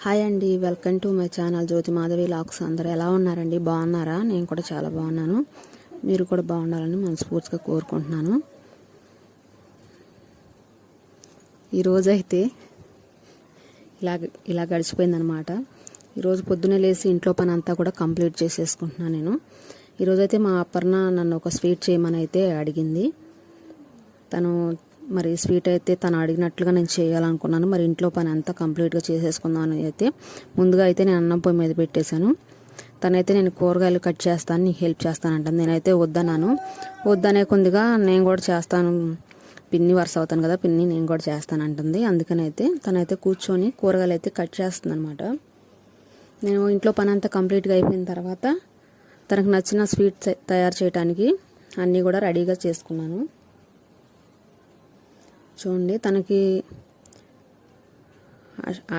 Hi అండి, welcome to my channel జ్యోతి మాధవి లాక్స్. అందరూ ఎలా ఉన్నారండి? బాగున్నారా? నేను కూడా చాలా బాగున్నాను. మీరు కూడా బాగుండాలని మనస్ఫూర్తిగా కోరుకుంటున్నాను. ఈరోజైతే ఇలా గడిచిపోయిందనమాట. ఈరోజు పొద్దున్నే లేచి ఇంట్లో పని అంతా కూడా కంప్లీట్ చేసేసుకుంటున్నాను నేను. ఈరోజైతే మా అపర్ణ నన్ను ఒక స్వీట్ చేయమని అయితే అడిగింది. తను మరి స్వీట్ అయితే తను అడిగినట్లుగా నేను చేయాలనుకున్నాను. మరి ఇంట్లో పని అంతా కంప్లీట్గా చేసేసుకుందామని అయితే ముందుగా అయితే నేను అన్నం పొయ్యి మీద పెట్టేశాను. తనైతే నేను కూరగాయలు కట్ చేస్తాను, నీకు హెల్ప్ చేస్తానంటాను. నేనైతే వద్దనే కొద్దిగా నేను కూడా చేస్తాను, పిన్ని వరుస అవుతాను కదా, పిన్ని నేను కూడా చేస్తానంటుంది. అందుకనైతే తనైతే కూర్చొని కూరగాయలు అయితే కట్ చేస్తుంది అనమాట. నేను ఇంట్లో పని అంతా కంప్లీట్గా అయిపోయిన తర్వాత తనకు నచ్చిన స్వీట్ తయారు చేయడానికి అన్నీ కూడా రెడీగా చేసుకున్నాను. చూడండి, తనకి